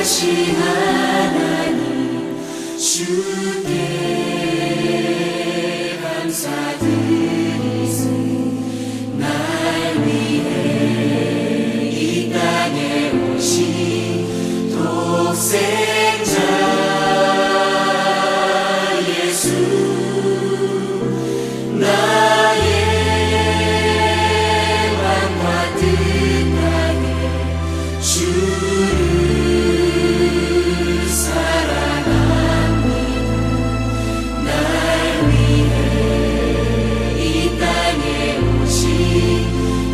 전능하신 하나님 주께 감사드리세. 날 위해 이 땅에 오신 독생자 예수, 나의 왕과 뜻하게 주를 사랑합니다. 날 위해 이 땅에 오신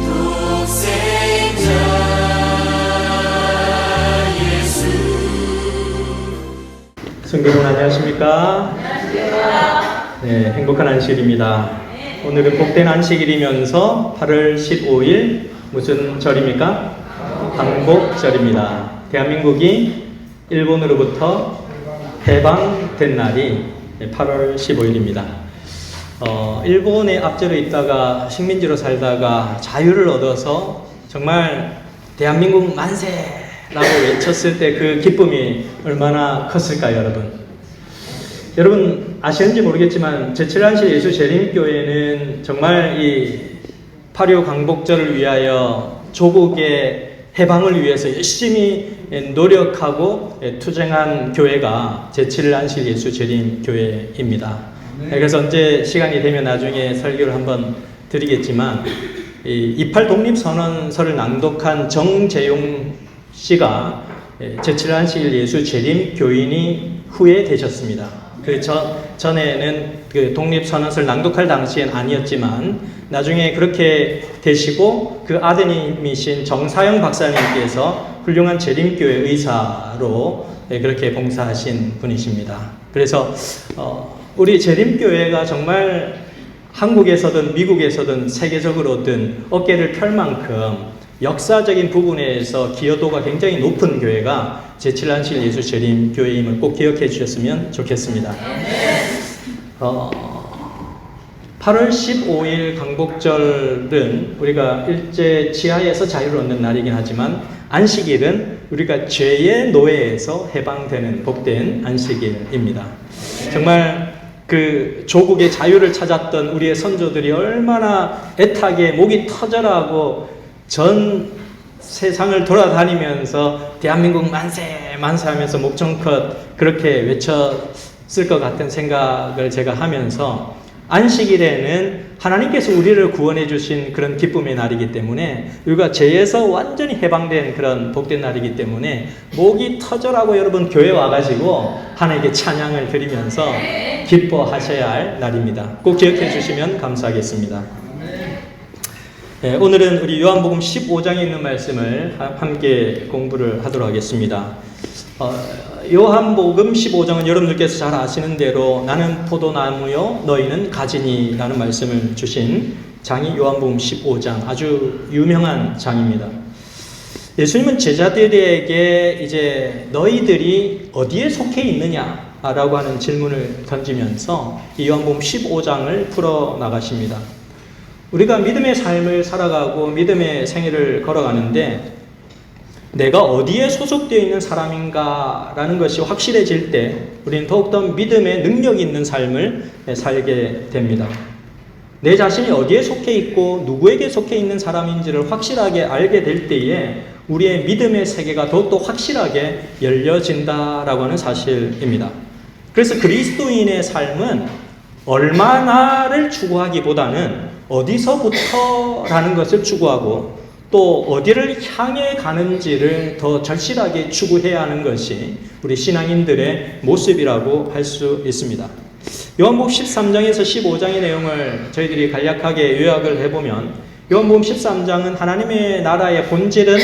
독생자 예수. 성도분 안녕하십니까? 네, 행복한 안식일입니다. 오늘은 복된 안식일이면서 8월 15일 무슨 절입니까? 광복절입니다. 대한민국이 일본으로부터 해방된 날이 8월 15일입니다. 일본에 앞절에 있다가 식민지로 살다가 자유를 얻어서 정말 대한민국 만세라고 외쳤을 때 그 기쁨이 얼마나 컸을까요, 여러분? 여러분 아시는지 모르겠지만 제7안식 예수 재림교회는 정말 이 8.25 광복절을 위하여 조국의 해방을 위해서 열심히 노력하고 투쟁한 교회가 제7안식 예수 재림교회입니다. 그래서 언제 시간이 되면 나중에 설교를 한번 드리겠지만 이 28 독립선언서를 낭독한 정재용 씨가 제7안식 예수 재림교인이 후에 되셨습니다. 그 전에는 그 독립선언서를 낭독할 당시엔 아니었지만 나중에 그렇게 되시고 그 아드님이신 정사영 박사님께서 훌륭한 재림교회 의사로 그렇게 봉사하신 분이십니다. 그래서 우리 재림교회가 정말 한국에서든 미국에서든 세계적으로든 어깨를 펼 만큼 역사적인 부분에서 기여도가 굉장히 높은 교회가 제7안식 예수 재림교회임을 꼭 기억해 주셨으면 좋겠습니다. 8월 15일 광복절은 우리가 일제 지하에서 자유를 얻는 날이긴 하지만 안식일은 우리가 죄의 노예에서 해방되는 복된 안식일입니다. 정말 그 조국의 자유를 찾았던 우리의 선조들이 얼마나 애타게 목이 터져라고 전 세상을 돌아다니면서 대한민국 만세 만세 하면서 목청껏 그렇게 외쳤을 것 같은 생각을 제가 하면서 안식일에는 하나님께서 우리를 구원해 주신 그런 기쁨의 날이기 때문에 우리가 죄에서 완전히 해방된 그런 복된 날이기 때문에 목이 터져라고 여러분 교회 와가지고 하나님께 찬양을 드리면서 기뻐하셔야 할 날입니다. 꼭 기억해 주시면 감사하겠습니다. 네, 오늘은 우리 요한복음 15장에 있는 말씀을 함께 공부를 하도록 하겠습니다. 요한복음 15장은 여러분들께서 잘 아시는 대로 나는 포도나무요 너희는 가지니 라는 말씀을 주신 장이 요한복음 15장, 아주 유명한 장입니다. 예수님은 제자들에게 이제 너희들이 어디에 속해 있느냐 라고 하는 질문을 던지면서 이 요한복음 15장을 풀어나가십니다. 우리가 믿음의 삶을 살아가고 믿음의 생애를 걸어가는데 내가 어디에 소속되어 있는 사람인가 라는 것이 확실해질 때 우리는 더욱더 믿음의 능력이 있는 삶을 살게 됩니다. 내 자신이 어디에 속해 있고 누구에게 속해 있는 사람인지를 확실하게 알게 될 때에 우리의 믿음의 세계가 더욱더 확실하게 열려진다라고 하는 사실입니다. 그래서 그리스도인의 삶은 얼마나를 추구하기보다는 어디서부터라는 것을 추구하고 또 어디를 향해 가는지를 더 절실하게 추구해야 하는 것이 우리 신앙인들의 모습이라고 할 수 있습니다. 요한복음 13장에서 15장의 내용을 저희들이 간략하게 요약을 해보면 요한복음 13장은 하나님의 나라의 본질은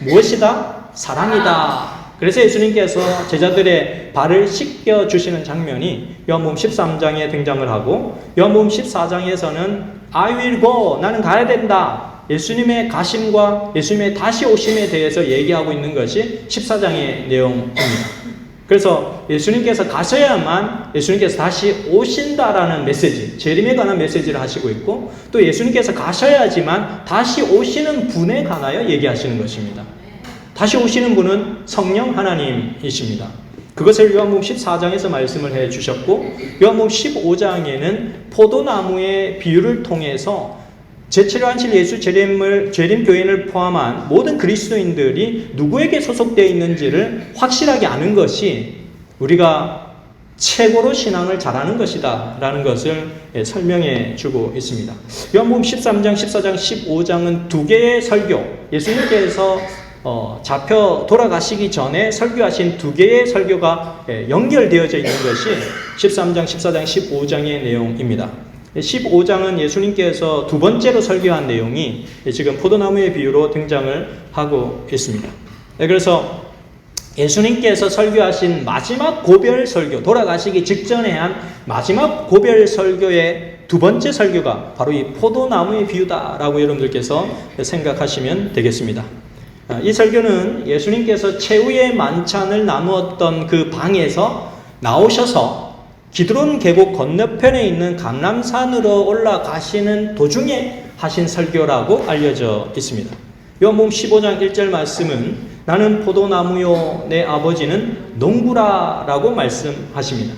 무엇이다? 사랑이다. 그래서 예수님께서 제자들의 발을 씻겨주시는 장면이 요한복음 13장에 등장을 하고 요한복음 14장에서는 I will go, 나는 가야 된다. 예수님의 가심과 예수님의 다시 오심에 대해서 얘기하고 있는 것이 14장의 내용입니다. 그래서 예수님께서 가셔야만 예수님께서 다시 오신다라는 메시지, 재림에 관한 메시지를 하시고 있고 또 예수님께서 가셔야지만 다시 오시는 분에 관하여 얘기하시는 것입니다. 다시 오시는 분은 성령 하나님이십니다. 그것을 요한복음 14장에서 말씀을 해 주셨고, 요한복음 15장에는 포도나무의 비유를 통해서 제7일 예수 재림 교인을 포함한 모든 그리스도인들이 누구에게 소속되어 있는지를 확실하게 아는 것이 우리가 최고로 신앙을 잘하는 것이다 라는 것을 설명해 주고 있습니다. 요한복음 13장, 14장, 15장은 두 개의 설교, 예수님께서 잡혀 돌아가시기 전에 설교하신 두 개의 설교가 연결되어져 있는 것이 13장, 14장, 15장의 내용입니다. 15장은 예수님께서 두 번째로 설교한 내용이 지금 포도나무의 비유로 등장을 하고 있습니다. 그래서 예수님께서 설교하신 마지막 고별 설교, 돌아가시기 직전에 한 마지막 고별 설교의 두 번째 설교가 바로 이 포도나무의 비유다라고 여러분들께서 생각하시면 되겠습니다. 이 설교는 예수님께서 최후의 만찬을 나누었던 그 방에서 나오셔서 기드론 계곡 건너편에 있는 감람산으로 올라가시는 도중에 하신 설교라고 알려져 있습니다. 요한복음 15장 1절 말씀은 나는 포도나무요 내 아버지는 농부라라고 말씀하십니다.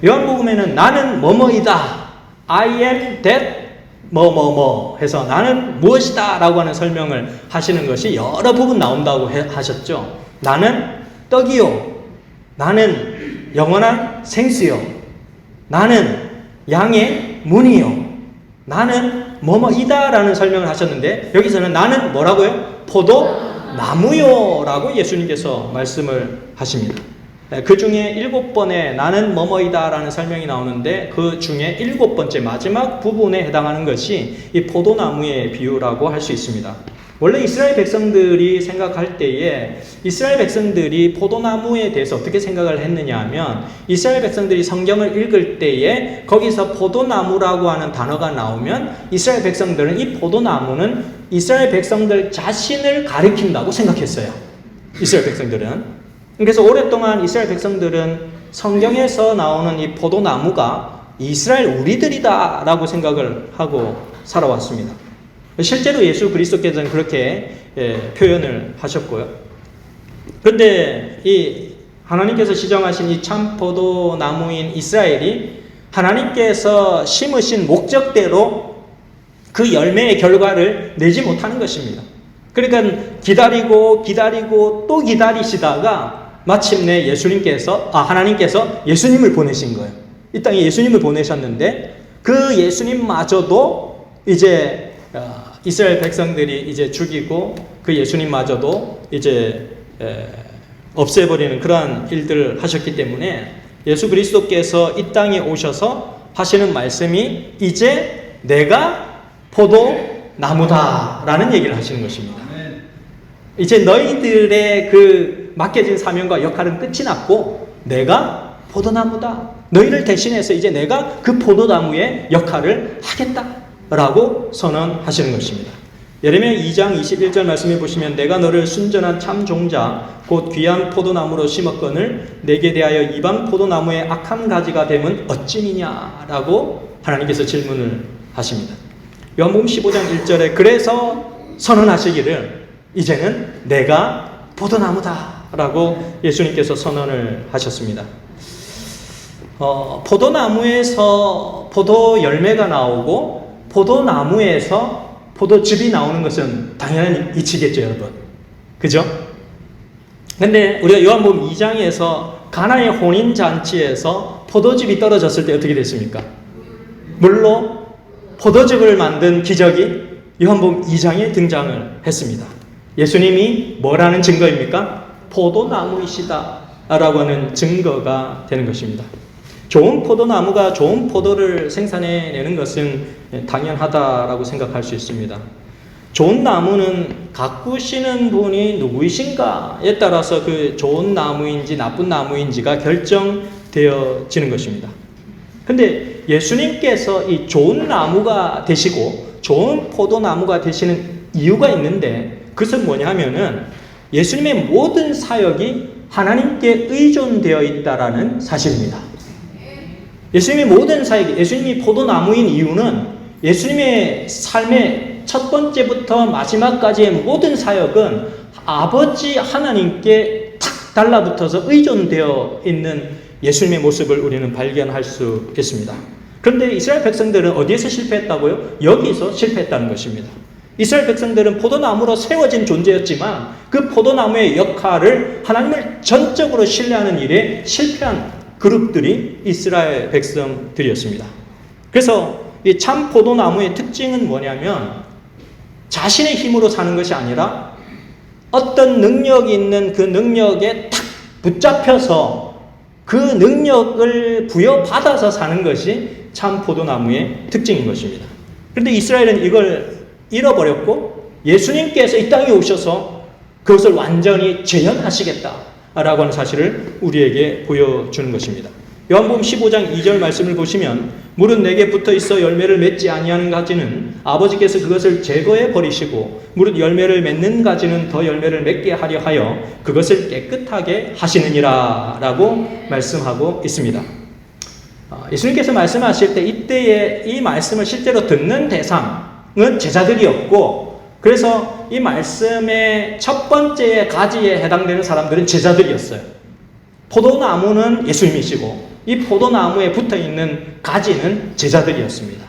요한복음에는 나는 뭐뭐이다, I am that 뭐뭐뭐 해서 나는 무엇이다 라고 하는 설명을 하시는 것이 여러 부분 나온다고 하셨죠. 나는 떡이요, 나는 영원한 생수요, 나는 양의 문이요, 나는 뭐뭐이다 라는 설명을 하셨는데, 여기서는 나는 뭐라고요? 포도나무요 라고 예수님께서 말씀을 하십니다. 그 중에 7번에 나는 뭐뭐이다 라는 설명이 나오는데, 그 중에 7번째 마지막 부분에 해당하는 것이 이 포도나무의 비유라고 할 수 있습니다. 원래 이스라엘 백성들이 생각할 때에 이스라엘 백성들이 포도나무에 대해서 어떻게 생각을 했느냐 하면, 이스라엘 백성들이 성경을 읽을 때에 거기서 포도나무라고 하는 단어가 나오면 이스라엘 백성들은 이 포도나무는 이스라엘 백성들 자신을 가리킨다고 생각했어요. 이스라엘 백성들은. 그래서 오랫동안 이스라엘 백성들은 성경에서 나오는 이 포도나무가 이스라엘 우리들이다 라고 생각을 하고 살아왔습니다. 실제로 예수 그리스도께서는 그렇게 표현을 하셨고요. 그런데 이 하나님께서 지정하신 이 참 포도나무인 이스라엘이 하나님께서 심으신 목적대로 그 열매의 결과를 내지 못하는 것입니다. 그러니까 기다리고 또 기다리시다가 마침내 하나님께서 예수님을 보내신 거예요. 이 땅에 예수님을 보내셨는데, 그 예수님마저도 이제 이스라엘 백성들이 이제 죽이고 그 예수님마저도 이제 없애버리는 그러한 일들을 하셨기 때문에 예수 그리스도께서 이 땅에 오셔서 하시는 말씀이 이제 내가 포도나무다라는 얘기를 하시는 것입니다. 이제 너희들의 그 맡겨진 사명과 역할은 끝이 났고 내가 포도나무다. 너희를 대신해서 이제 내가 그 포도나무의 역할을 하겠다라고 선언하시는 것입니다. 예레미야 2장 21절 말씀해 보시면 내가 너를 순전한 참 종자 곧 귀한 포도나무로 심었거늘 내게 대하여 이방 포도나무의 악한 가지가 되면 어찌니냐라고 하나님께서 질문을 하십니다. 요한복음 15장 1절에 그래서 선언하시기를 이제는 내가 포도나무다 라고 예수님께서 선언을 하셨습니다. 포도나무에서 포도 열매가 나오고 포도나무에서 포도즙이 나오는 것은 당연한 이치겠죠, 여러분. 그죠? 근데 우리가 요한복음 2장에서 가나의 혼인잔치에서 포도즙이 떨어졌을 때 어떻게 됐습니까? 물로 포도즙을 만든 기적이 요한복음 2장에 등장을 했습니다. 예수님이 뭐라는 증거입니까? 포도나무이시다 라고 하는 증거가 되는 것입니다. 좋은 포도나무가 좋은 포도를 생산해내는 것은 당연하다라고 생각할 수 있습니다. 좋은 나무는 가꾸시는 분이 누구이신가에 따라서 그 좋은 나무인지 나쁜 나무인지가 결정되어지는 것입니다. 근데 예수님께서 이 좋은 나무가 되시고 좋은 포도나무가 되시는 이유가 있는데, 그것은 뭐냐 하면은 예수님의 모든 사역이 하나님께 의존되어 있다라는 사실입니다. 예수님의 모든 사역이, 예수님이 포도나무인 이유는 예수님의 삶의 첫 번째부터 마지막까지의 모든 사역은 아버지 하나님께 탁 달라붙어서 의존되어 있는 예수님의 모습을 우리는 발견할 수 있습니다. 그런데 이스라엘 백성들은 어디에서 실패했다고요? 여기서 실패했다는 것입니다. 이스라엘 백성들은 포도나무로 세워진 존재였지만 그 포도나무의 역할을 하나님을 전적으로 신뢰하는 일에 실패한 그룹들이 이스라엘 백성들이었습니다. 그래서 이 참 포도나무의 특징은 뭐냐면 자신의 힘으로 사는 것이 아니라 어떤 능력이 있는 그 능력에 탁 붙잡혀서 그 능력을 부여받아서 사는 것이 참 포도나무의 특징인 것입니다. 그런데 이스라엘은 이걸 잃어버렸고 예수님께서 이 땅에 오셔서 그것을 완전히 재현하시겠다라고 하는 사실을 우리에게 보여주는 것입니다. 요한복음 15장 2절 말씀을 보시면 무릇 내게 붙어있어 열매를 맺지 아니하는 가지는 아버지께서 그것을 제거해 버리시고 무릇 열매를 맺는 가지는 더 열매를 맺게 하려 하여 그것을 깨끗하게 하시느니라 라고 말씀하고 있습니다. 예수님께서 말씀하실 때 이때에 이 말씀을 실제로 듣는 대상은 제자들이었고 그래서 이 말씀의 첫 번째 가지에 해당되는 사람들은 제자들이었어요. 포도나무는 예수님이시고 이 포도나무에 붙어있는 가지는 제자들이었습니다.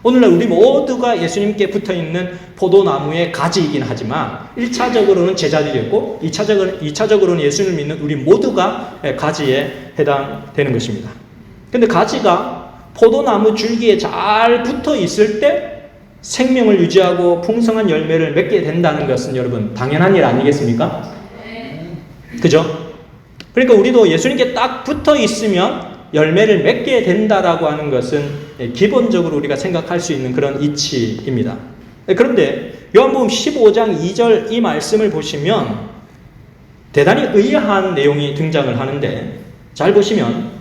오늘날 우리 모두가 예수님께 붙어있는 포도나무의 가지이긴 하지만 1차적으로는 제자들이었고 2차적으로는 예수님을 믿는 우리 모두가 가지에 해당되는 것입니다. 그런데 가지가 포도나무 줄기에 잘 붙어 있을 때 생명을 유지하고 풍성한 열매를 맺게 된다는 것은 여러분 당연한 일 아니겠습니까? 그죠? 그러니까 우리도 예수님께 딱 붙어 있으면 열매를 맺게 된다라고 하는 것은 기본적으로 우리가 생각할 수 있는 그런 이치입니다. 그런데 요한복음 15장 2절 이 말씀을 보시면 대단히 의아한 내용이 등장을 하는데 잘 보시면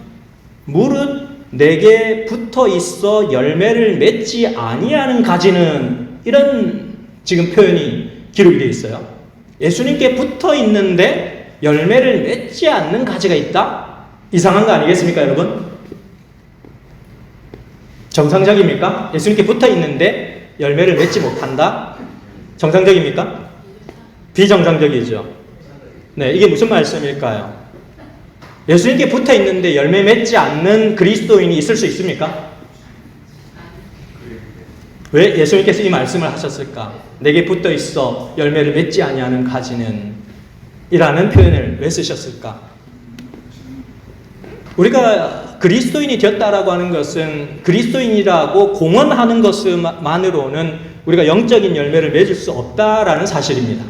무릇 내게 붙어 있어 열매를 맺지 아니하는 가지는 이런 지금 표현이 기록이 되어 있어요. 예수님께 붙어 있는데 열매를 맺지 않는 가지가 있다? 이상한 거 아니겠습니까, 여러분? 정상적입니까? 예수님께 붙어 있는데 열매를 맺지 못한다? 정상적입니까? 비정상적이죠. 네, 이게 무슨 말씀일까요? 예수님께 붙어 있는데 열매 맺지 않는 그리스도인이 있을 수 있습니까? 왜 예수님께서 이 말씀을 하셨을까? 내게 붙어 있어 열매를 맺지 아니하는 가지는 이라는 표현을 왜 쓰셨을까? 우리가 그리스도인이 되었다라고 하는 것은 그리스도인이라고 공언하는 것만으로는 우리가 영적인 열매를 맺을 수 없다라는 사실입니다.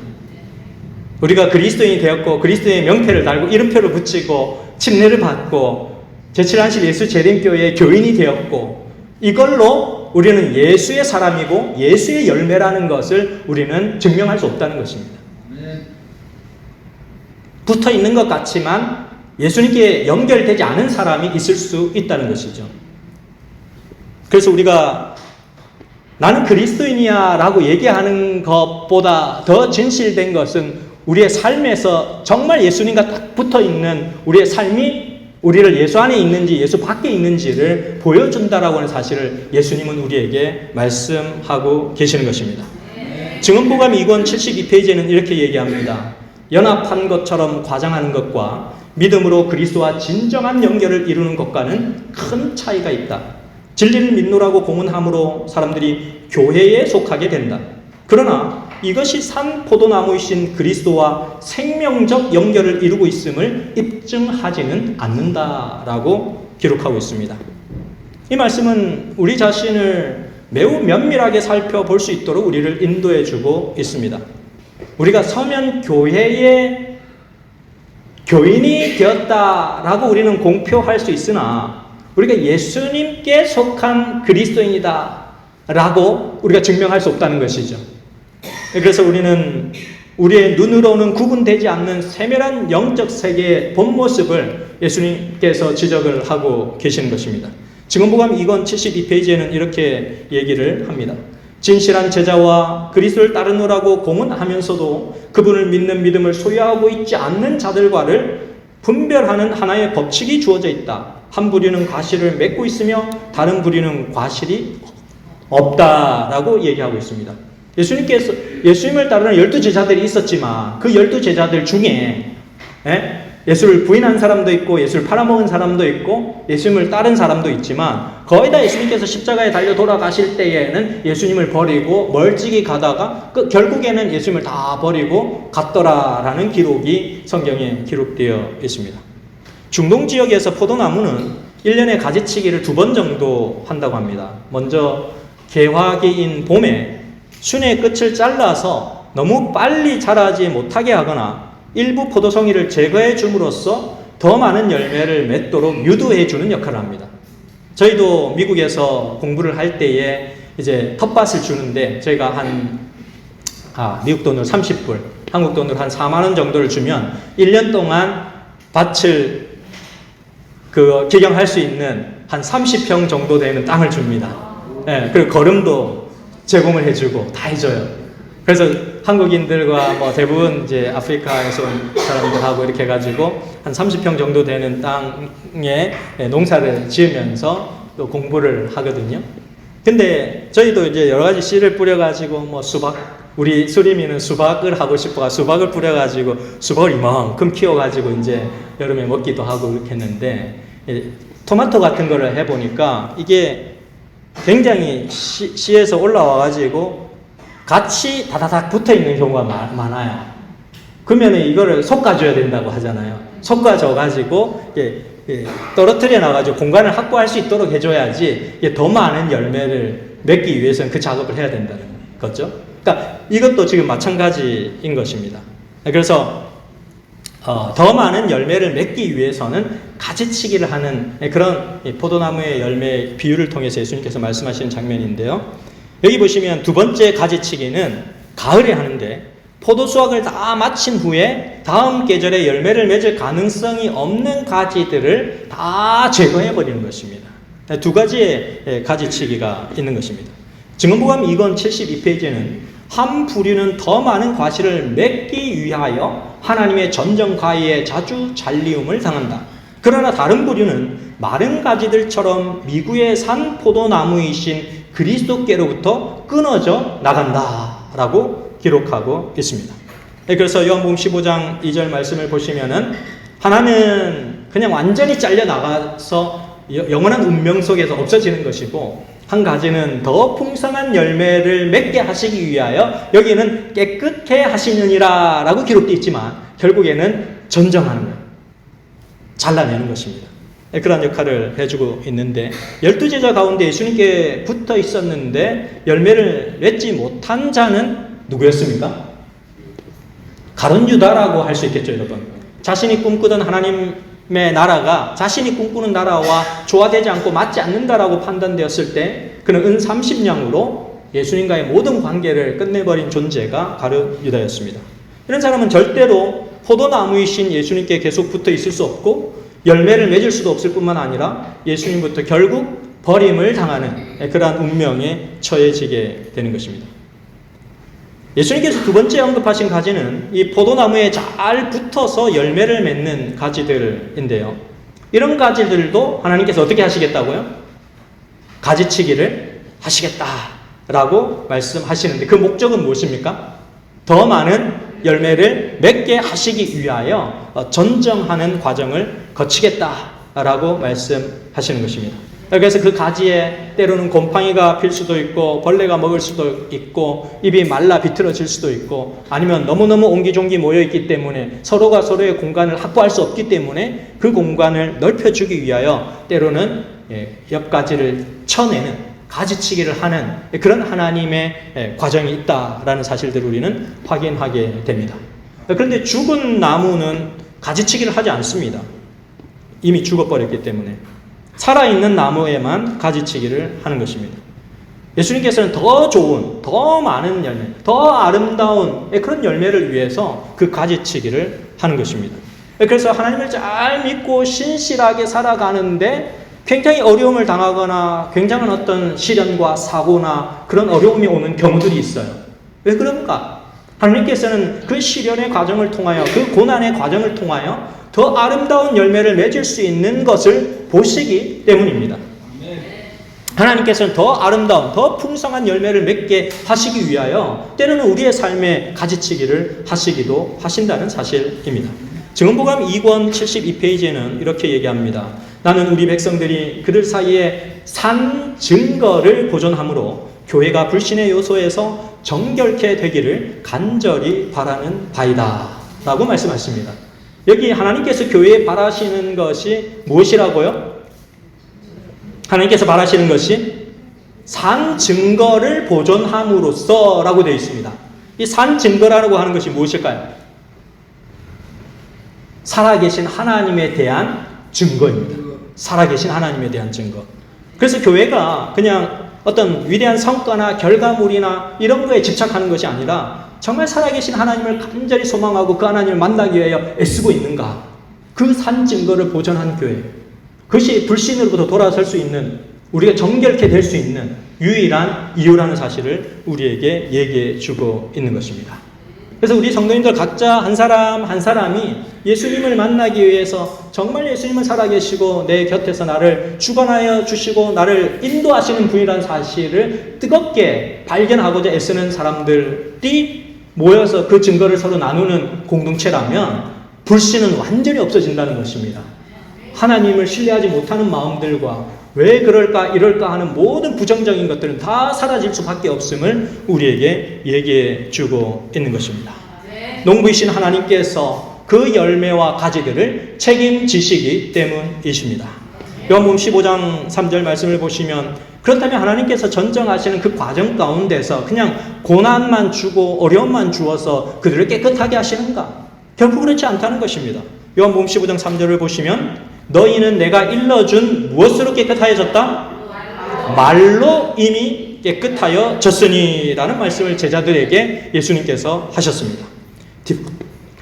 우리가 그리스도인이 되었고 그리스도의 명패를 달고 이름표를 붙이고 침례를 받고 제7안식 예수 재림교회의 교인이 되었고 이걸로 우리는 예수의 사람이고 예수의 열매라는 것을 우리는 증명할 수 없다는 것입니다. 붙어 있는 것 같지만 예수님께 연결되지 않은 사람이 있을 수 있다는 것이죠. 그래서 우리가 나는 그리스도인이야 라고 얘기하는 것보다 더 진실된 것은 우리의 삶에서 정말 예수님과 딱 붙어 있는 우리의 삶이 우리를 예수 안에 있는지 예수 밖에 있는지를 보여준다라고 하는 사실을 예수님은 우리에게 말씀하고 계시는 것입니다. 증언보감 2권 72페이지에는 이렇게 얘기합니다. 연합한 것처럼 과장하는 것과 믿음으로 그리스도와 진정한 연결을 이루는 것과는 큰 차이가 있다. 진리를 믿노라고 공언함으로 사람들이 교회에 속하게 된다. 그러나 이것이 산 포도나무이신 그리스도와 생명적 연결을 이루고 있음을 입증하지는 않는다라고 기록하고 있습니다. 이 말씀은 우리 자신을 매우 면밀하게 살펴볼 수 있도록 우리를 인도해주고 있습니다. 우리가 서면 교회의 교인이 되었다라고 우리는 공표할 수 있으나 우리가 예수님께 속한 그리스도인이다라고 우리가 증명할 수 없다는 것이죠. 그래서 우리는 우리의 눈으로는 구분되지 않는 세밀한 영적 세계의 본 모습을 예수님께서 지적을 하고 계시는 것입니다. 증언보감 2권 72페이지에는 이렇게 얘기를 합니다. 진실한 제자와 그리스도를 따르노라고 공언하면서도 그분을 믿는 믿음을 소유하고 있지 않는 자들과를 분별하는 하나의 법칙이 주어져 있다. 한 부류는 과실을 맺고 있으며 다른 부류는 과실이 없다라고 얘기하고 있습니다. 예수님을 따르는 12제자들이 있었지만 그 12제자들 중에 예수를 부인한 사람도 있고 예수를 팔아먹은 사람도 있고 예수님을 따른 사람도 있지만 거의 다 예수님께서 십자가에 달려 돌아가실 때에는 예수님을 버리고 멀찍이 가다가 결국에는 예수님을 다 버리고 갔더라라는 기록이 성경에 기록되어 있습니다. 중동 지역에서 포도나무는 1년에 가지치기를 2번 정도 한다고 합니다. 먼저 개화기인 봄에 순의 끝을 잘라서 너무 빨리 자라지 못하게 하거나 일부 포도송이를 제거해 줌으로써 더 많은 열매를 맺도록 유도해 주는 역할을 합니다. 저희도 미국에서 공부를 할 때에 이제 텃밭을 주는데 저희가 미국 돈으로 30불, 한국 돈으로 한 4만 원 정도를 주면 1년 동안 밭을 기경할 수 있는 한 30평 정도 되는 땅을 줍니다. 그리고 거름도 제공을 해주고 다 해줘요. 그래서 한국인들과 대부분 이제 아프리카에서 온 사람들하고 이렇게 해가지고 한 30평 정도 되는 땅에 농사를 지으면서 또 공부를 하거든요. 근데 저희도 이제 여러 가지 씨를 뿌려가지고 우리 수림이는 수박을 하고 싶어가 수박을 뿌려가지고 수박을 이만큼 키워가지고 이제 여름에 먹기도 하고 이렇게 했는데 토마토 같은 거를 해보니까 이게 굉장히 씨에서 올라와가지고 같이 다다닥 붙어 있는 경우가 많아요. 그러면 이거를 솎아줘야 된다고 하잖아요. 솎아줘가지고 떨어뜨려 놔가지고 공간을 확보할 수 있도록 해줘야지 더 많은 열매를 맺기 위해서는 그 작업을 해야 된다는 거죠. 그러니까 이것도 지금 마찬가지인 것입니다. 그래서 더 많은 열매를 맺기 위해서는 가지치기를 하는 그런 포도나무의 열매 비유를 통해서 예수님께서 말씀하시는 장면인데요. 여기 보시면 두 번째 가지치기는 가을에 하는데 포도 수확을 다 마친 후에 다음 계절에 열매를 맺을 가능성이 없는 가지들을 다 제거해 버리는 것입니다. 두 가지의 가지치기가 있는 것입니다. 증언복음 2권 72페이지에는 한 부류는 더 많은 과실을 맺기 위하여 하나님의 전정 가위에 자주 잘리움을 당한다. 그러나 다른 부류는 마른 가지들처럼 미구의 산 포도나무이신 그리스도께로부터 끊어져 나간다라고 기록하고 있습니다. 그래서 요한복음 15장 2절 말씀을 보시면은 하나는 그냥 완전히 잘려 나가서 영원한 운명 속에서 없어지는 것이고 한 가지는 더 풍성한 열매를 맺게 하시기 위하여 여기는 깨끗게 하시느니라 라고 기록되어 있지만 결국에는 전정하는 거예요. 잘라내는 것입니다. 그런 역할을 해주고 있는데 12제자 가운데 예수님께 붙어 있었는데 열매를 맺지 못한 자는 누구였습니까? 가룟 유다라고 할 수 있겠죠, 여러분. 자신이 꿈꾸던 하나님의 나라가 자신이 꿈꾸는 나라와 조화되지 않고 맞지 않는다라고 판단되었을 때 그는 은 30냥으로 예수님과의 모든 관계를 끝내버린 존재가 가룟 유다였습니다. 이런 사람은 절대로 포도나무이신 예수님께 계속 붙어 있을 수 없고 열매를 맺을 수도 없을 뿐만 아니라 예수님부터 결국 버림을 당하는 그러한 운명에 처해지게 되는 것입니다. 예수님께서 두 번째 언급하신 가지는 이 포도나무에 잘 붙어서 열매를 맺는 가지들인데요. 이런 가지들도 하나님께서 어떻게 하시겠다고요? 가지치기를 하시겠다라고 말씀하시는데 그 목적은 무엇입니까? 더 많은 열매를 맺게 하시기 위하여 전정하는 과정을 거치겠다라고 말씀하시는 것입니다. 그래서 그 가지에 때로는 곰팡이가 필 수도 있고 벌레가 먹을 수도 있고 입이 말라 비틀어질 수도 있고 아니면 너무너무 옹기종기 모여있기 때문에 서로가 서로의 공간을 확보할 수 없기 때문에 그 공간을 넓혀주기 위하여 때로는 옆가지를 쳐내는 가지치기를 하는 그런 하나님의 과정이 있다라는 사실들을 우리는 확인하게 됩니다. 그런데 죽은 나무는 가지치기를 하지 않습니다. 이미 죽어버렸기 때문에 살아있는 나무에만 가지치기를 하는 것입니다. 예수님께서는 더 좋은, 더 많은 열매, 더 아름다운 그런 열매를 위해서 그 가지치기를 하는 것입니다. 그래서 하나님을 잘 믿고 신실하게 살아가는데 굉장히 어려움을 당하거나 굉장한 어떤 시련과 사고나 그런 어려움이 오는 경우들이 있어요. 왜 그런가? 하나님께서는 그 시련의 과정을 통하여 그 고난의 과정을 통하여 더 아름다운 열매를 맺을 수 있는 것을 보시기 때문입니다. 하나님께서는 더 아름다운, 더 풍성한 열매를 맺게 하시기 위하여 때로는 우리의 삶에 가지치기를 하시기도 하신다는 사실입니다. 증언복음 2권 72페이지에는 이렇게 얘기합니다. 나는 우리 백성들이 그들 사이에 산 증거를 보존함으로 교회가 불신의 요소에서 정결케 되기를 간절히 바라는 바이다 라고 말씀하십니다. 여기 하나님께서 교회에 바라시는 것이 무엇이라고요? 하나님께서 바라시는 것이 산 증거를 보존함으로써 라고 되어 있습니다. 이 산 증거라고 하는 것이 무엇일까요? 살아계신 하나님에 대한 증거입니다. 살아계신 하나님에 대한 증거. 그래서 교회가 그냥 어떤 위대한 성과나 결과물이나 이런 거에 집착하는 것이 아니라 정말 살아계신 하나님을 간절히 소망하고 그 하나님을 만나기 위하여 애쓰고 있는가? 그 산 증거를 보존한 교회. 그것이 불신으로부터 돌아설 수 있는, 우리가 정결케 될 수 있는 유일한 이유라는 사실을 우리에게 얘기해 주고 있는 것입니다. 그래서 우리 성도님들 각자 한 사람 한 사람이 예수님을 만나기 위해서 정말 예수님은 살아계시고 내 곁에서 나를 주관하여 주시고 나를 인도하시는 분이라는 사실을 뜨겁게 발견하고자 애쓰는 사람들이 모여서 그 증거를 서로 나누는 공동체라면 불신은 완전히 없어진다는 것입니다. 하나님을 신뢰하지 못하는 마음들과 왜 그럴까 이럴까 하는 모든 부정적인 것들은 다 사라질 수밖에 없음을 우리에게 얘기해 주고 있는 것입니다. 농부이신 하나님께서 그 열매와 가지들을 책임지시기 때문이십니다. 요한복음 15장 3절 말씀을 보시면 그렇다면 하나님께서 전정하시는 그 과정 가운데서 그냥 고난만 주고 어려움만 주어서 그들을 깨끗하게 하시는가? 결코 그렇지 않다는 것입니다. 요한복음 15장 3절을 보시면 너희는 내가 일러준 무엇으로 깨끗하여졌다? 말로 이미 깨끗하여졌으니 라는 말씀을 제자들에게 예수님께서 하셨습니다.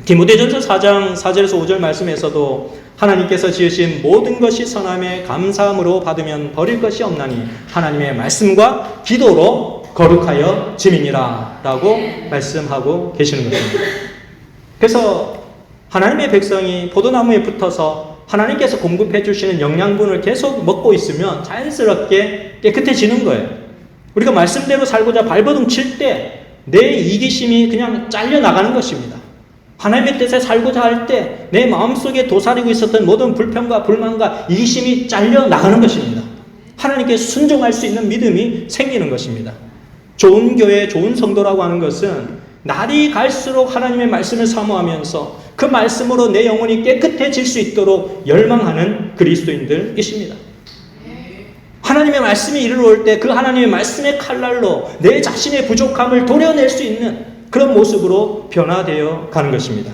디모데전서 4장 4절에서 5절 말씀에서도 하나님께서 지으신 모든 것이 선함에 감사함으로 받으면 버릴 것이 없나니 하나님의 말씀과 기도로 거룩하여 짐이니라 라고 말씀하고 계시는 것입니다. 그래서 하나님의 백성이 포도나무에 붙어서 하나님께서 공급해 주시는 영양분을 계속 먹고 있으면 자연스럽게 깨끗해지는 거예요. 우리가 말씀대로 살고자 발버둥 칠 때 내 이기심이 그냥 잘려나가는 것입니다. 하나님의 뜻에 살고자 할 때 내 마음속에 도사리고 있었던 모든 불평과 불만과 이기심이 잘려나가는 것입니다. 하나님께 순종할 수 있는 믿음이 생기는 것입니다. 좋은 교회, 좋은 성도라고 하는 것은 날이 갈수록 하나님의 말씀을 사모하면서 그 말씀으로 내 영혼이 깨끗해질 수 있도록 열망하는 그리스도인들이십니다. 하나님의 말씀이 이르러올 때 그 하나님의 말씀의 칼날로 내 자신의 부족함을 도려낼 수 있는 그런 모습으로 변화되어 가는 것입니다.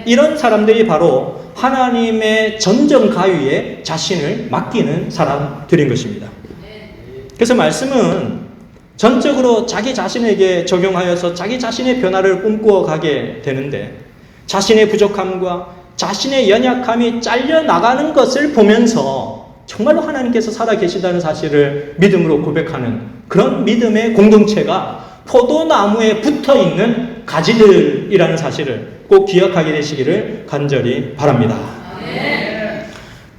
이런 사람들이 바로 하나님의 전정 가위에 자신을 맡기는 사람들인 것입니다. 그래서 말씀은 전적으로 자기 자신에게 적용하여서 자기 자신의 변화를 꿈꾸어 가게 되는데 자신의 부족함과 자신의 연약함이 잘려나가는 것을 보면서 정말로 하나님께서 살아계시다는 사실을 믿음으로 고백하는 그런 믿음의 공동체가 포도나무에 붙어있는 가지들이라는 사실을 꼭 기억하게 되시기를 간절히 바랍니다.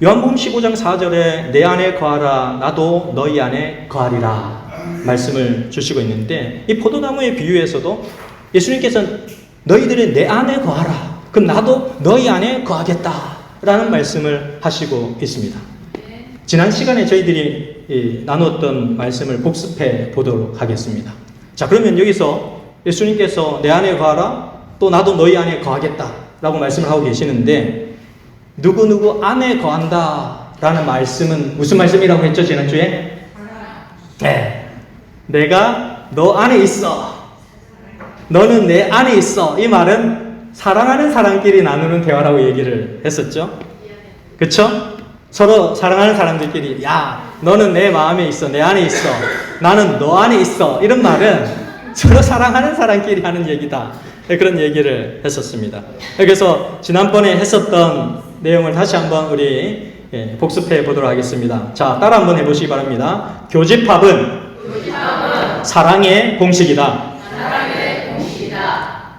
요한복음 15장 4절에 내 안에 거하라 나도 너희 안에 거하리라 말씀을 주시고 있는데 이 포도나무의 비유에서도 예수님께서는 너희들이 내 안에 거하라 그럼 나도 너희 안에 거하겠다 라는 말씀을 하시고 있습니다. 지난 시간에 저희들이 나누었던 말씀을 복습해 보도록 하겠습니다. 자, 그러면 여기서 예수님께서 내 안에 거하라 또 나도 너희 안에 거하겠다 라고 말씀을 하고 계시는데 누구누구 안에 거한다 라는 말씀은 무슨 말씀이라고 했죠 지난주에? 네, 내가 너 안에 있어 너는 내 안에 있어 이 말은 사랑하는 사람끼리 나누는 대화라고 얘기를 했었죠. 그쵸? 서로 사랑하는 사람들끼리 야 너는 내 마음에 있어 내 안에 있어 나는 너 안에 있어 이런 말은 서로 사랑하는 사람끼리 하는 얘기다 그런 얘기를 했었습니다. 그래서 지난번에 했었던 내용을 다시 한번 우리 복습해 보도록 하겠습니다. 자, 따라 한번 해보시기 바랍니다. 교집합은 사랑의 공식이다.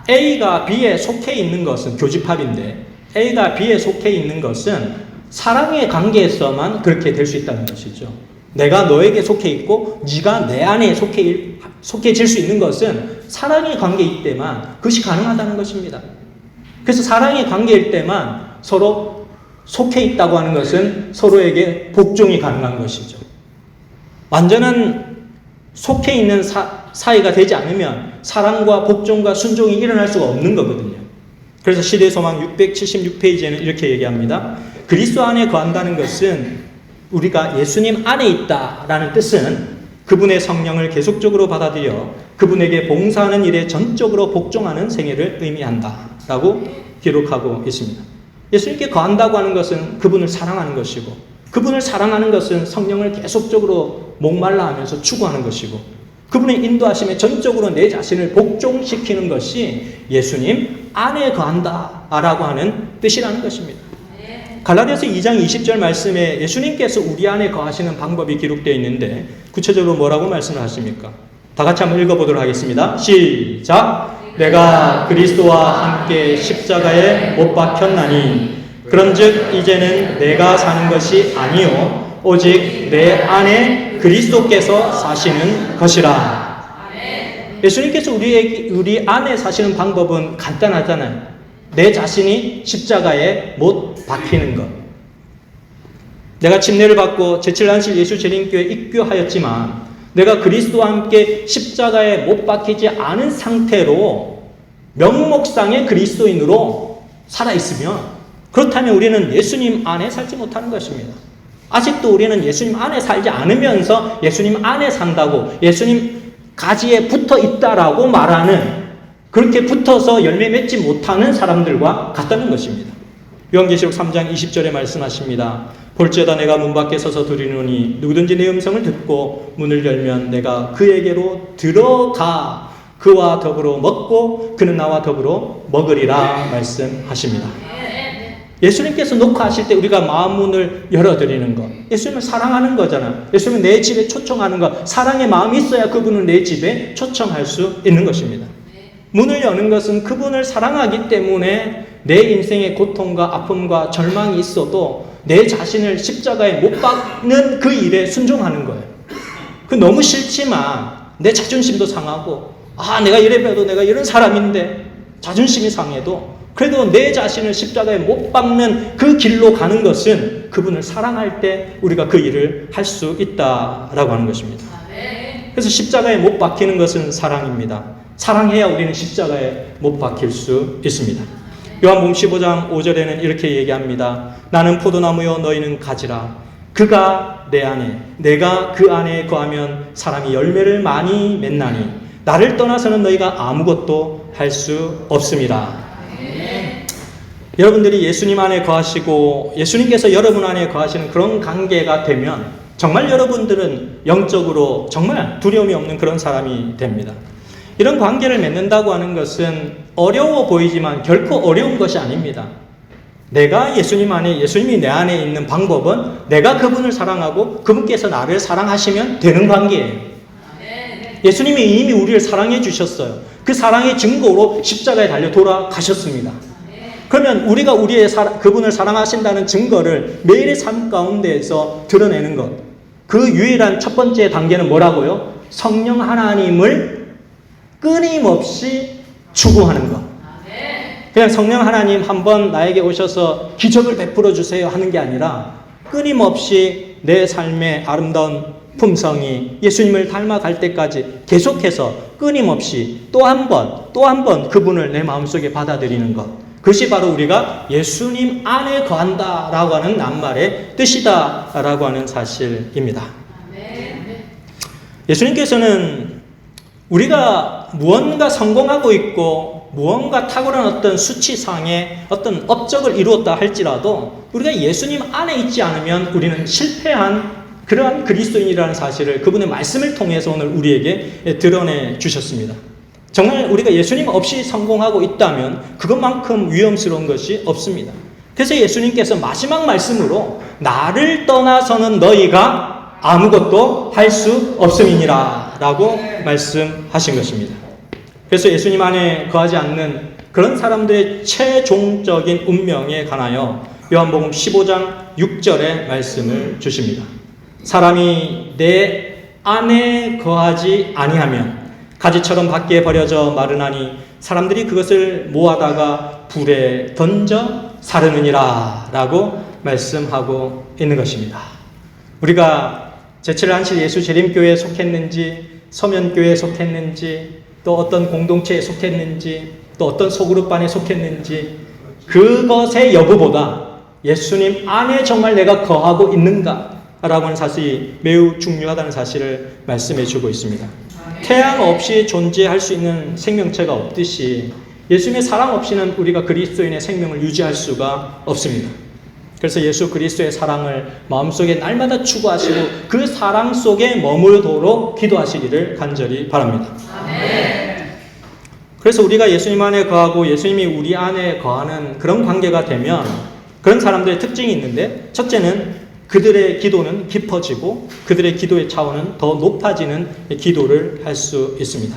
A가 B에 속해 있는 것은 교집합인데 A가 B에 속해 있는 것은 사랑의 관계에서만 그렇게 될 수 있다는 것이죠. 내가 너에게 속해 있고 네가 내 안에 속해질 수 있는 것은 사랑의 관계일 때만 그것이 가능하다는 것입니다. 그래서 사랑의 관계일 때만 서로 속해 있다고 하는 것은 서로에게 복종이 가능한 것이죠. 완전한 속해 있는 사이가 되지 않으면 사랑과 복종과 순종이 일어날 수가 없는 거거든요. 그래서 시대소망 676페이지에는 이렇게 얘기합니다. 그리스도 안에 거한다는 것은 우리가 예수님 안에 있다라는 뜻은 그분의 성령을 계속적으로 받아들여 그분에게 봉사하는 일에 전적으로 복종하는 생애를 의미한다라고 기록하고 있습니다. 예수님께 거한다고 하는 것은 그분을 사랑하는 것이고, 그분을 사랑하는 것은 성령을 계속적으로 목말라 하면서 추구하는 것이고, 그분의 인도하심에 전적으로 내 자신을 복종시키는 것이 예수님 안에 거한다라고 하는 뜻이라는 것입니다. 갈라디아서 2장 20절 말씀에 예수님께서 우리 안에 거하시는 방법이 기록되어 있는데 구체적으로 뭐라고 말씀을 하십니까? 다 같이 한번 읽어보도록 하겠습니다. 시작! 내가 그리스도와 함께 십자가에 못 박혔나니 그런즉 이제는 내가 사는 것이 아니요 오직 내 안에 그리스도께서 사시는 것이라. 예수님께서 우리 안에 사시는 방법은 간단하잖아요. 내 자신이 십자가에 못 박히는 것. 내가 침례를 받고 제칠란실 예수재림교회에 입교하였지만 내가 그리스도와 함께 십자가에 못 박히지 않은 상태로 명목상의 그리스도인으로 살아있으면, 그렇다면 우리는 예수님 안에 살지 못하는 것입니다. 아직도 우리는 예수님 안에 살지 않으면서 예수님 안에 산다고, 예수님 가지에 붙어 있다라고 말하는, 그렇게 붙어서 열매 맺지 못하는 사람들과 같다는 것입니다. 요한계시록 3장 20절에 말씀하십니다. 볼지어다 내가 문 밖에 서서 두드리노니 누구든지 내 음성을 듣고 문을 열면 내가 그에게로 들어가 그와 더불어 먹고 그는 나와 더불어 먹으리라 말씀하십니다. 예수님께서 놓고 하실 때 우리가 마음 문을 열어드리는 것, 예수님을 사랑하는 거잖아요. 예수님은 내 집에 초청하는 것, 사랑의 마음이 있어야 그분을 내 집에 초청할 수 있는 것입니다. 문을 여는 것은 그분을 사랑하기 때문에 내 인생의 고통과 아픔과 절망이 있어도 내 자신을 십자가에 못 박는 그 일에 순종하는 거예요. 그 너무 싫지만 내 자존심도 상하고, 내가 이래봬도 내가 이런 사람인데 자존심이 상해도 그래도 내 자신을 십자가에 못 박는 그 길로 가는 것은 그분을 사랑할 때 우리가 그 일을 할 수 있다라고 하는 것입니다. 그래서 십자가에 못 박히는 것은 사랑입니다. 사랑해야 우리는 십자가에 못 박힐 수 있습니다. 요한복음 15장 5절에는 이렇게 얘기합니다. 나는 포도나무요 너희는 가지라. 그가 내 안에 내가 그 안에 거하면 사람이 열매를 많이 맺나니 나를 떠나서는 너희가 아무것도 할 수 없습니다. 여러분들이 예수님 안에 거하시고 예수님께서 여러분 안에 거하시는 그런 관계가 되면 정말 여러분들은 영적으로 정말 두려움이 없는 그런 사람이 됩니다. 이런 관계를 맺는다고 하는 것은 어려워 보이지만 결코 어려운 것이 아닙니다. 내가 예수님 안에, 예수님이 내 안에 있는 방법은 내가 그분을 사랑하고 그분께서 나를 사랑하시면 되는 관계예요. 예수님이 이미 우리를 사랑해 주셨어요. 그 사랑의 증거로 십자가에 달려 돌아가셨습니다. 그러면 우리가 그분을 사랑하신다는 증거를 매일의 삶 가운데에서 드러내는 것. 그 유일한 첫 번째 단계는 뭐라고요? 성령 하나님을 끊임없이 추구하는 것. 그냥 성령 하나님 한번 나에게 오셔서 기적을 베풀어 주세요 하는 게 아니라 끊임없이 내 삶의 아름다운 품성이 예수님을 닮아갈 때까지 계속해서 끊임없이 또 한 번 그분을 내 마음속에 받아들이는 것. 그것이 바로 우리가 예수님 안에 거한다라고 하는 낱말의 뜻이다라고 하는 사실입니다. 예수님께서는 우리가 무언가 성공하고 있고 무언가 탁월한 어떤 수치상의 어떤 업적을 이루었다 할지라도 우리가 예수님 안에 있지 않으면 우리는 실패한 그러한 그리스도인이라는 사실을 그분의 말씀을 통해서 오늘 우리에게 드러내 주셨습니다. 정말 우리가 예수님 없이 성공하고 있다면 그것만큼 위험스러운 것이 없습니다. 그래서 예수님께서 마지막 말씀으로 나를 떠나서는 너희가 아무것도 할 수 없음이니라 라고 말씀하신 것입니다. 그래서 예수님 안에 거하지 않는 그런 사람들의 최종적인 운명에 관하여 요한복음 15장 6절의 말씀을 주십니다. 사람이 내 안에 거하지 아니하면 가지처럼 밖에 버려져 마르나니 사람들이 그것을 모아다가 불에 던져 사르느니라 라고 말씀하고 있는 것입니다. 우리가 제7한실 예수재림교회에 속했는지, 서면교회에 속했는지, 또 어떤 공동체에 속했는지, 또 어떤 소그룹반에 속했는지, 그것의 여부보다 예수님 안에 정말 내가 거하고 있는가 라고 하는 사실이 매우 중요하다는 사실을 말씀해 주고 있습니다. 태양 없이 존재할 수 있는 생명체가 없듯이 예수님의 사랑 없이는 우리가 그리스도인의 생명을 유지할 수가 없습니다. 그래서 예수 그리스도의 사랑을 마음속에 날마다 추구하시고 그 사랑 속에 머물도록 기도하시기를 간절히 바랍니다. 아멘. 그래서 우리가 예수님 안에 거하고 예수님이 우리 안에 거하는 그런 관계가 되면 그런 사람들의 특징이 있는데, 첫째는 그들의 기도는 깊어지고 그들의 기도의 차원은 더 높아지는 기도를 할 수 있습니다.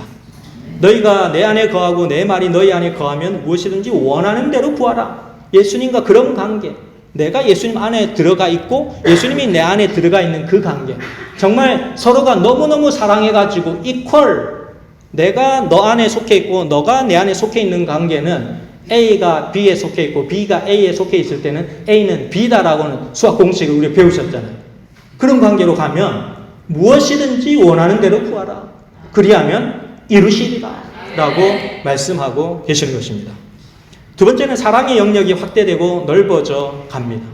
너희가 내 안에 거하고 내 말이 너희 안에 거하면 무엇이든지 원하는 대로 구하라. 예수님과 그런 관계, 내가 예수님 안에 들어가 있고 예수님이 내 안에 들어가 있는 그 관계, 정말 서로가 너무너무 사랑해가지고 이퀄, 내가 너 안에 속해 있고 너가 내 안에 속해 있는 관계는 A가 B에 속해 있고 B가 A에 속해 있을 때는 A는 B다라고는 수학 공식을 우리가 배우셨잖아요. 그런 관계로 가면 무엇이든지 원하는 대로 구하라. 그리하면 이루시리라 라고 말씀하고 계시는 것입니다. 두 번째는 사랑의 영역이 확대되고 넓어져 갑니다.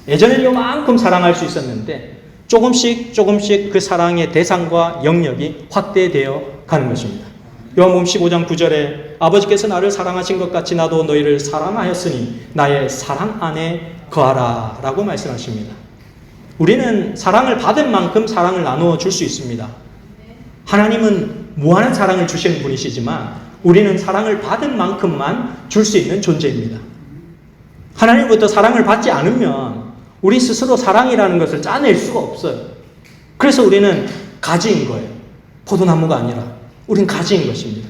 예전에는 요만큼 사랑할 수 있었는데 조금씩 그 사랑의 대상과 영역이 확대되어 가는 것입니다. 요한복음 15장 9절에 아버지께서 나를 사랑하신 것 같이 나도 너희를 사랑하였으니 나의 사랑 안에 거하라 라고 말씀하십니다. 우리는 사랑을 받은 만큼 사랑을 나누어 줄 수 있습니다. 하나님은 무한한 사랑을 주시는 분이시지만 우리는 사랑을 받은 만큼만 줄 수 있는 존재입니다. 하나님부터 사랑을 받지 않으면 우리 스스로 사랑이라는 것을 짜낼 수가 없어요. 그래서 우리는 가지인 거예요. 포도나무가 아니라 우린 가지인 것입니다.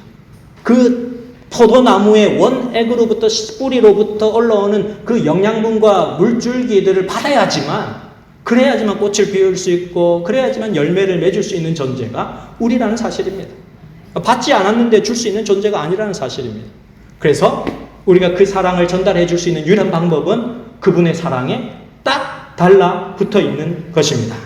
그 포도나무의 원액으로부터 뿌리로부터 올라오는 그 영양분과 물줄기들을 받아야지만, 그래야지만 꽃을 피울 수 있고 그래야지만 열매를 맺을 수 있는 존재가 우리라는 사실입니다. 받지 않았는데 줄 수 있는 존재가 아니라는 사실입니다. 그래서 우리가 그 사랑을 전달해 줄 수 있는 유일한 방법은 그분의 사랑에 딱 달라붙어 있는 것입니다.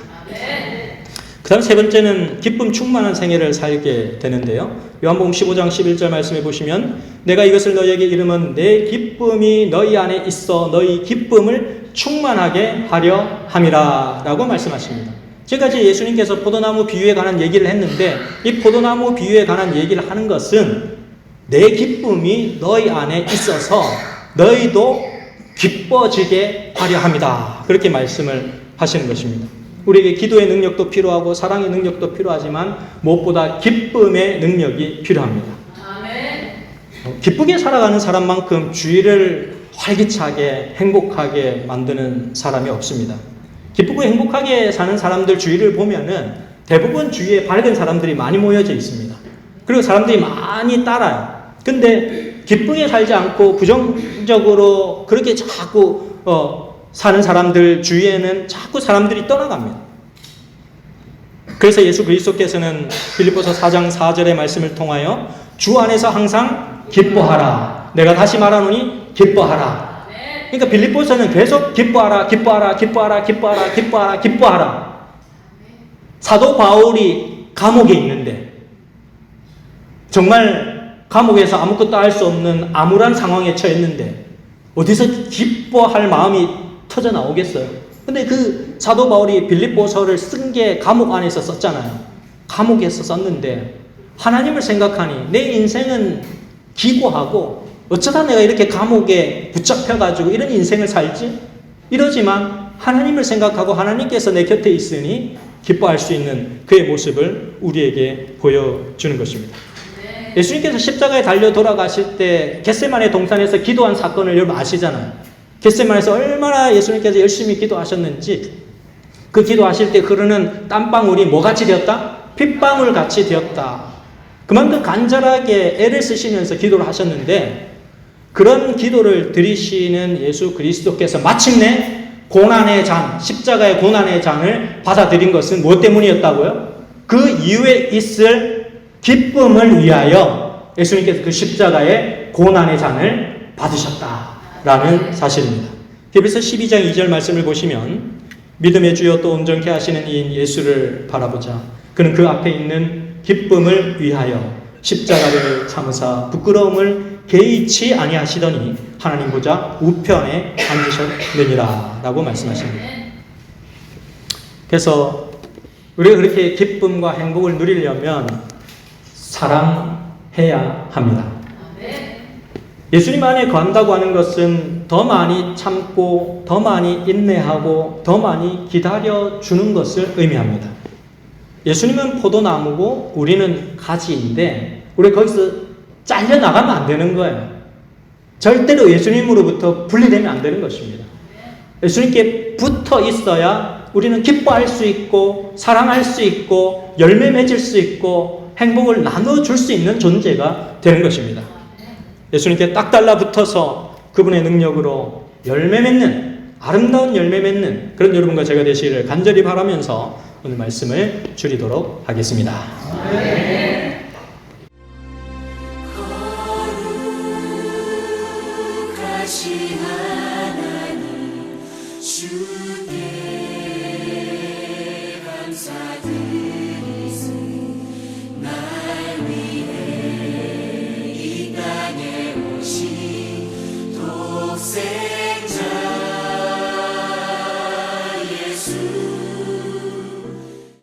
그 다음 세 번째는 기쁨 충만한 생애를 살게 되는데요. 요한복음 15장 11절 말씀해 보시면 내가 이것을 너희에게 이름은 내 기쁨이 너희 안에 있어 너희 기쁨을 충만하게 하려 함이라 라고 말씀하십니다. 지금까지 예수님께서 포도나무 비유에 관한 얘기를 했는데 이 포도나무 비유에 관한 얘기를 하는 것은 내 기쁨이 너희 안에 있어서 너희도 기뻐지게 하려 합니다. 그렇게 말씀을 하시는 것입니다. 우리에게 기도의 능력도 필요하고 사랑의 능력도 필요하지만 무엇보다 기쁨의 능력이 필요합니다. 아멘. 기쁘게 살아가는 사람만큼 주위를 활기차게 행복하게 만드는 사람이 없습니다. 기쁘고 행복하게 사는 사람들 주위를 보면은 대부분 주위에 밝은 사람들이 많이 모여져 있습니다. 그리고 사람들이 많이 따라요. 근데 기쁘게 살지 않고 부정적으로 그렇게 자꾸 사는 사람들 주위에는 자꾸 사람들이 떠나갑니다. 그래서 예수 그리스도께서는 빌립보서 4장 4절의 말씀을 통하여 주 안에서 항상 기뻐하라. 내가 다시 말하노니 기뻐하라. 그러니까 빌립보서는 계속 기뻐하라, 기뻐하라, 기뻐하라, 기뻐하라, 기뻐하라, 기뻐하라. 사도 바울이 감옥에 있는데 정말 감옥에서 아무것도 할 수 없는 암울한 상황에 처했는데 어디서 기뻐할 마음이 터져 나오겠어요? 근데 그 사도 바울이 빌립보서를 쓴 게 감옥 안에서 썼잖아요. 감옥에서 썼는데 하나님을 생각하니 내 인생은 기고하고 어쩌다 내가 이렇게 감옥에 붙잡혀가지고 이런 인생을 살지? 이러지만 하나님을 생각하고 하나님께서 내 곁에 있으니 기뻐할 수 있는 그의 모습을 우리에게 보여주는 것입니다. 예수님께서 십자가에 달려 돌아가실 때 겟세마네 동산에서 기도한 사건을 여러분 아시잖아요. 겟세마네에서 얼마나 예수님께서 열심히 기도하셨는지, 그 기도하실 때 흐르는 땀방울이 뭐같이 되었다? 핏방울같이 되었다. 그만큼 간절하게 애를 쓰시면서 기도를 하셨는데 그런 기도를 드리시는 예수 그리스도께서 마침내 고난의 잔, 십자가의 고난의 잔을 받아들인 것은 무엇 때문이었다고요? 그 이후에 있을 기쁨을 위하여 예수님께서 그 십자가의 고난의 잔을 받으셨다라는 사실입니다. 히브리서 12장 2절 말씀을 보시면 믿음의 주여 또 온전케 하시는 이인 예수를 바라보자. 그는 그 앞에 있는 기쁨을 위하여 십자가를 참으사 부끄러움을 개의치 아니하시더니 하나님 보좌 우편에 앉으셨느니라 라고 말씀하십니다. 그래서 우리가 그렇게 기쁨과 행복을 누리려면 사랑해야 합니다. 예수님 안에 거한다고 하는 것은 더 많이 참고 더 많이 인내하고 더 많이 기다려주는 것을 의미합니다. 예수님은 포도나무고 우리는 가지인데 우리 거기서 잘려나가면 안 되는 거예요. 절대로 예수님으로부터 분리되면 안 되는 것입니다. 예수님께 붙어 있어야 우리는 기뻐할 수 있고 사랑할 수 있고 열매 맺을 수 있고 행복을 나눠줄 수 있는 존재가 되는 것입니다. 예수님께 딱 달라붙어서 그분의 능력으로 열매 맺는 아름다운 열매 맺는 그런 여러분과 제가 되시기를 간절히 바라면서 오늘 말씀을 줄이도록 하겠습니다. 거룩하신 하나님 주께